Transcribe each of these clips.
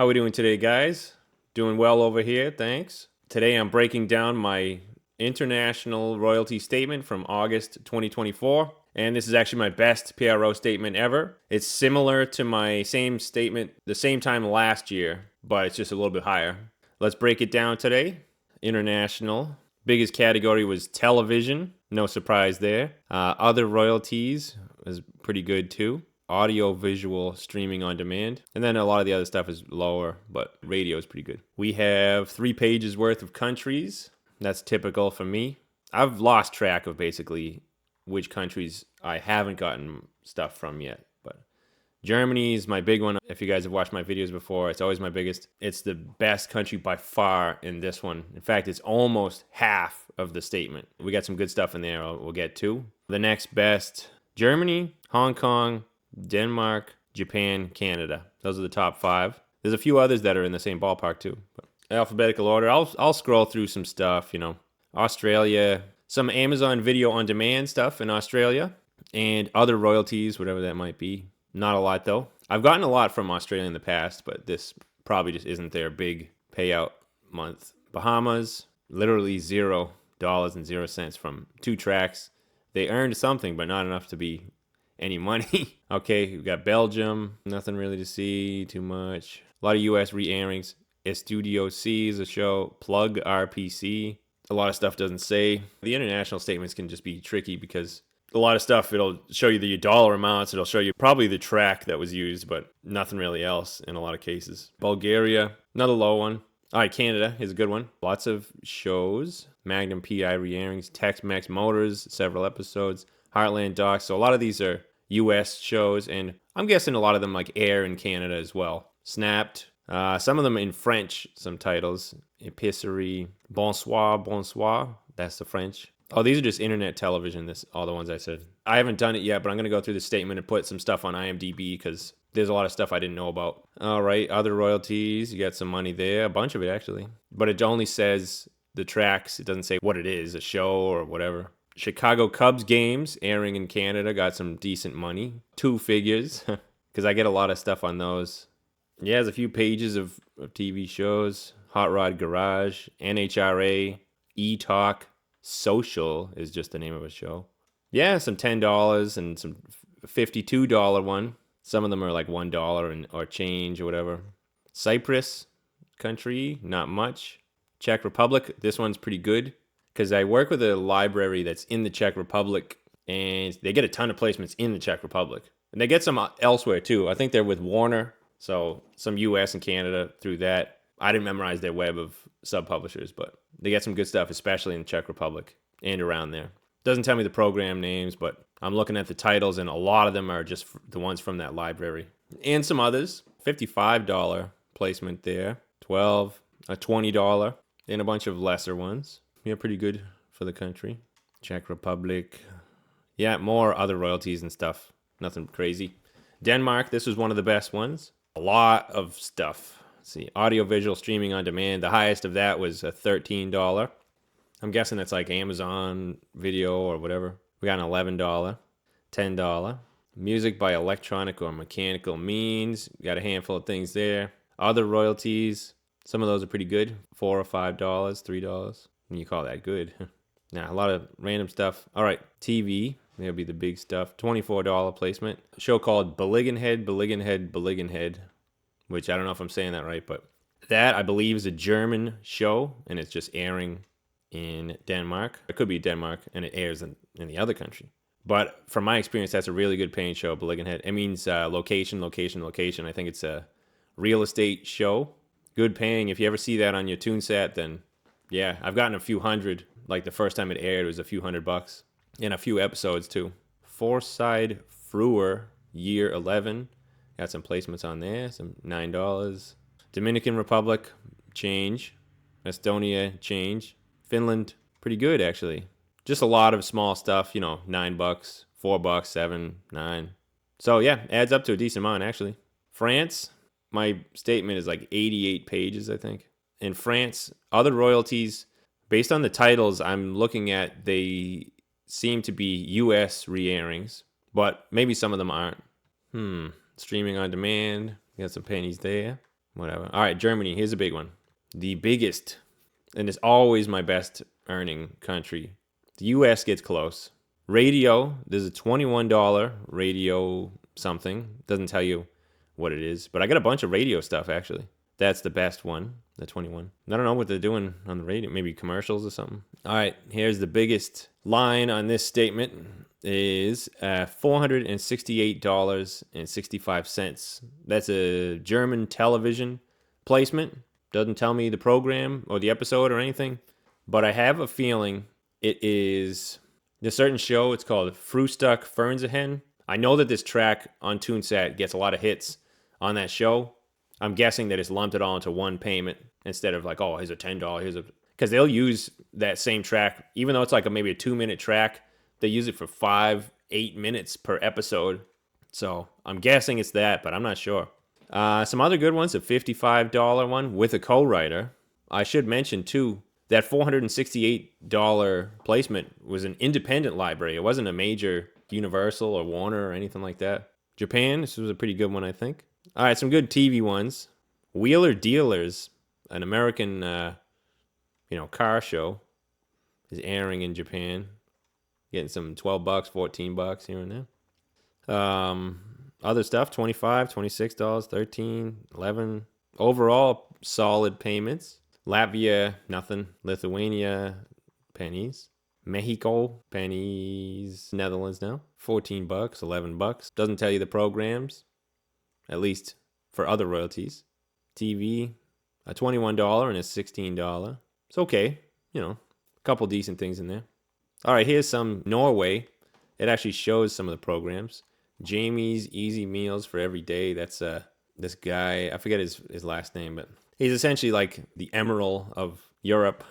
How we doing today, guys? Doing well over here, thanks. Today I'm breaking down my international royalty statement from August 2024, and this is actually my best PRO statement ever. It's similar to my same statement the same time last year, but it's just a little bit higher. Let's break it down today. International. Biggest category was television. No surprise there. Other royalties was pretty good too. Audio visual streaming on demand, and then a lot of the other stuff is lower, but radio is pretty good. We have 3 pages worth of countries. That's typical for me. I've lost track of basically which countries I haven't gotten stuff from yet, but Germany is my big one. If you guys have watched my videos before, it's always my biggest. It's the best country by far in this one. In fact, it's almost half of the statement. We got some good stuff in there we'll get to. The next best, Germany, Hong Kong, Denmark, Japan, Canada. Those are the top 5. There's a few others that are in the same ballpark too. But alphabetical order. I'll scroll through some stuff, Australia, some Amazon video on demand stuff in Australia, and other royalties, whatever that might be. Not a lot though. I've gotten a lot from Australia in the past, but this probably just isn't their big payout month. Bahamas, literally $0 from 2 tracks. They earned something, but not enough to be any money. Okay, we got Belgium. Nothing really to see too much. A lot of US re-airings. Estudio C is a show. Plug RPC. A lot of stuff doesn't say. The international statements can just be tricky because a lot of stuff, it'll show you the dollar amounts. It'll show you probably the track that was used, but nothing really else in a lot of cases. Bulgaria, another low one. All right, Canada is a good one. Lots of shows. Magnum PI re-airings. Tex-Mex Motors, several episodes. Heartland Docs. So a lot of these are US shows, and I'm guessing a lot of them like air in Canada as well. Snapped. Some of them in French, some titles. Épicerie. Bonsoir. That's the French. Oh, these are just internet television, all the ones I said. I haven't done it yet, but I'm going to go through the statement and put some stuff on IMDb because there's a lot of stuff I didn't know about. All right, other royalties. You got some money there. A bunch of it, actually. But it only says the tracks. It doesn't say what it is, a show or whatever. Chicago Cubs games airing in Canada got some decent money. 2 figures, because I get a lot of stuff on those. Yeah, there's a few pages of TV shows. Hot Rod Garage, NHRA, E-Talk, Social is just the name of a show. Yeah, some $10 and some $52 one. Some of them are like $1 or change or whatever. Cyprus country, not much. Czech Republic, this one's pretty good because I work with a library that's in the Czech Republic and they get a ton of placements in the Czech Republic. And they get some elsewhere too. I think they're with Warner, so some US and Canada through that. I didn't memorize their web of sub-publishers, but they get some good stuff, especially in the Czech Republic and around there. Doesn't tell me the program names, but I'm looking at the titles, and a lot of them are just the ones from that library. And some others. $55 placement there. $12, a $20, and a bunch of lesser ones. Yeah, pretty good for the country. Czech Republic. Yeah, more other royalties and stuff. Nothing crazy. Denmark, this was one of the best ones. A lot of stuff. Let's see, audiovisual streaming on demand. The highest of that was a $13. I'm guessing that's like Amazon video or whatever. We got an $11, $10. Music by electronic or mechanical means. We got a handful of things there. Other royalties. Some of those are pretty good. $4 or $5, $3. And you call that good. Nah, a lot of random stuff. All right, TV. That'll be the big stuff. $24 placement. A show called Beliggenhead, which I don't know if I'm saying that right, but that I believe is a German show, and it's just airing in Denmark. It could be Denmark, and it airs in the other country. But from my experience, that's a really good paying show, Beliggenhead. It means location. I think it's a real estate show. Good paying. If you ever see that on your TuneSat, then yeah, I've gotten a few hundred. Like the first time it aired, it was a few $100. And a few episodes too. Forside Frewer, year 11. Got some placements on there, some $9. Dominican Republic, change. Estonia, change. Finland, pretty good actually. Just a lot of small stuff, $9, $4, $7, $9. So yeah, adds up to a decent amount actually. France, my statement is like 88 pages, I think. In France, other royalties, based on the titles I'm looking at, they seem to be US re-airings, but maybe some of them aren't. Streaming on demand, got some pennies there. Whatever. All right, Germany. Here's a big one. The biggest, and it's always my best earning country. The U.S. gets close. Radio, there's a $21 radio something. Doesn't tell you what it is, but I got a bunch of radio stuff, actually. That's the best one, the 21. I don't know what they're doing on the radio. Maybe commercials or something. All right, here's the biggest line on this statement is $468.65. That's a German television placement. Doesn't tell me the program or the episode or anything, but I have a feeling it is a certain show. It's called Frühstück Fernsehen. I know that this track on TuneSat gets a lot of hits on that show. I'm guessing that it's lumped it all into one payment instead of like, oh, here's a $10, here's a... Because they'll use that same track, even though it's like maybe a 2-minute track, they use it for 5-8 minutes per episode. So I'm guessing it's that, but I'm not sure. Some other good ones, a $55 one with a co-writer. I should mention, too, that $468 placement was an independent library. It wasn't a major Universal or Warner or anything like that. Japan, this was a pretty good one, I think. All right, some good TV ones. Wheeler Dealers, an American, car show, is airing in Japan. Getting some $12, $14 here and there. Other stuff, $25, $26, $13, $11. Overall, solid payments. Latvia, nothing. Lithuania, pennies. Mexico, pennies. Netherlands now, $14, $11. Doesn't tell you the programs, at least for other royalties. TV, a $21 and a $16. It's okay, a couple decent things in there. All right, here's some Norway. It actually shows some of the programs. Jamie's Easy Meals for Every Day. That's this guy. I forget his last name, but he's essentially like the Emerald of Europe.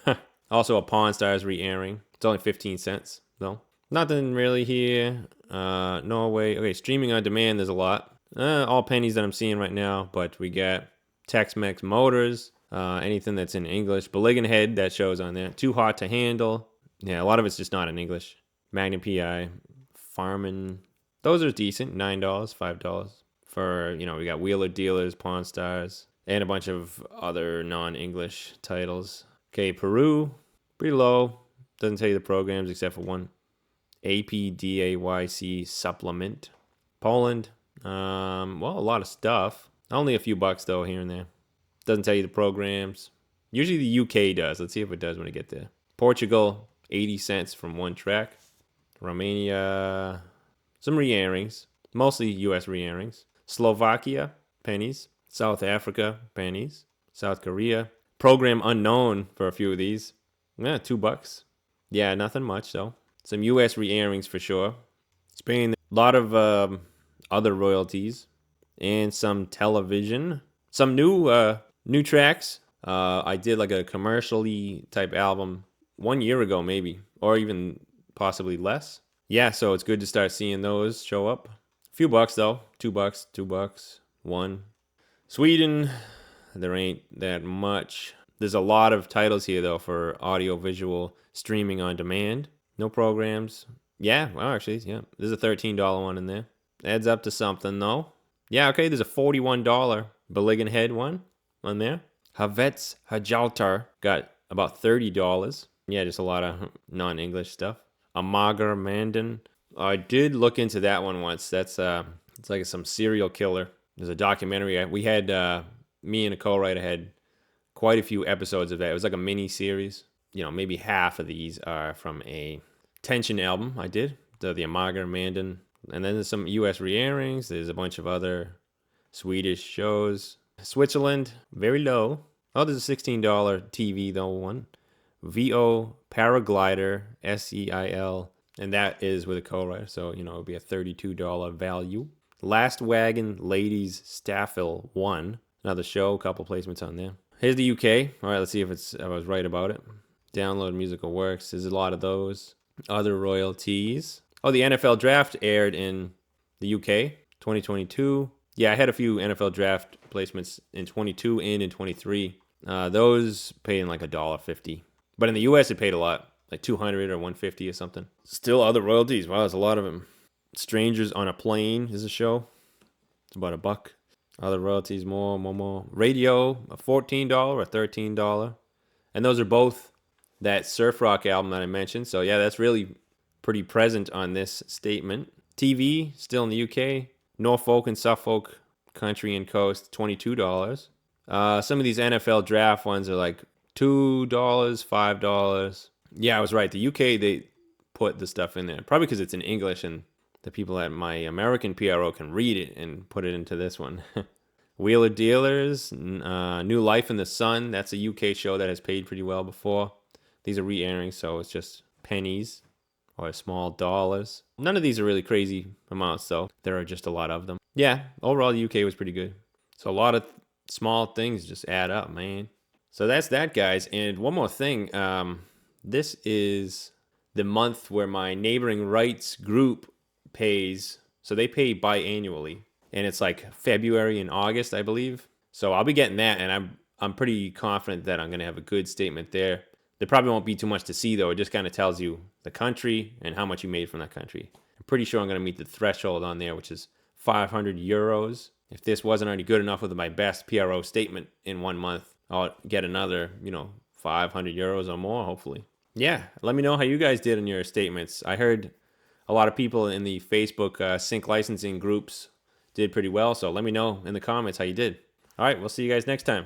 Also, a Pawn Stars re-airing. It's only 15 cents, though. Nothing really here. Norway. Okay, streaming on demand, there's a lot. All pennies that I'm seeing right now, but we got Tex-Mex Motors, anything that's in English. Beligan Head, that shows on there. Too Hot to Handle. Yeah, a lot of it's just not in English. Magnum PI, Farmin'. Those are decent. $9, $5. For, we got Wheeler Dealers, Pawn Stars, and a bunch of other non-English titles. Okay, Peru, pretty low. Doesn't tell you the programs except for one. APDAYC Supplement. Poland, a lot of stuff. Only a few bucks, though, here and there. Doesn't tell you the programs. Usually the UK does. Let's see if it does when I get there. Portugal, 80 cents from one track. Romania, some re-airings. Mostly US re-airings. Slovakia, pennies. South Africa, pennies. South Korea. Program unknown for a few of these. Yeah, $2. Yeah, nothing much, though. Some US re-airings for sure. Spain, a lot of other royalties. And some television. Some new tracks. I did like a commercially type album 1 year ago, maybe, or even possibly less. Yeah, so it's good to start seeing those show up. A few bucks though, $2, $2, $1. Sweden, there ain't that much. There's a lot of titles here though for audio-visual streaming on demand. No programs. Yeah, well actually, yeah, there's a $13 one in there. Adds up to something though. Yeah, okay, there's a $41 Beligan Head one on there. Havets Hajaltar got about $30. Yeah, just a lot of non-English stuff. Amager Mandan. I did look into that one once. That's it's like some serial killer. There's a documentary. We had me and a co-writer had quite a few episodes of that. It was like a mini series. Maybe half of these are from a Tension album I did. The Amager Mandan. And then there's some US re-airings. There's a bunch of other Swedish shows. Switzerland, very low. Oh, there's a $16 TV though one. VO Paraglider, SEIL, and that is with a co-writer, so it'll be a $32 value. Last Wagon Ladies Staffel 1, another show, a couple placements on there. Here's the UK. All right, let's see if I was right about it. Download Musical Works. There's a lot of those. Other royalties. Oh, the NFL Draft aired in the UK, 2022. Yeah, I had a few NFL Draft placements in 22 and in 23. Those paid in like $1.50. But in the US, it paid a lot, like $200 or $150 or something. Still other royalties. Wow, there's a lot of them. Strangers on a Plane is a show. It's about $1. Other royalties, more. Radio, a $14 or $13. And those are both that surf rock album that I mentioned. So yeah, that's really pretty present on this statement. TV, still in the UK. Norfolk and Suffolk Country and Coast, $22. Some of these NFL draft ones are like $2, $5. Yeah, I was right. The UK, they put the stuff in there. Probably because it's in English and the people at my American PRO can read it and put it into this one. Wheeler Dealers, New Life in the Sun. That's a UK show that has paid pretty well before. These are re-airing, so it's just pennies or small dollars. None of these are really crazy amounts, though. There are just a lot of them. Yeah, overall, the UK was pretty good. So a lot of small things just add up, man. So that's that, guys. And one more thing. This is the month where my neighboring rights group pays. So they pay biannually. And it's like February and August, I believe. So I'll be getting that, and I'm pretty confident that I'm going to have a good statement there. There probably won't be too much to see, though. It just kind of tells you the country and how much you made from that country. I'm pretty sure I'm going to meet the threshold on there, which is 500 euros. If this wasn't already good enough with my best PRO statement in 1 month, I'll get another, 500 euros or more, hopefully. Yeah, let me know how you guys did in your statements. I heard a lot of people in the Facebook sync licensing groups did pretty well, so let me know in the comments how you did. All right, we'll see you guys next time.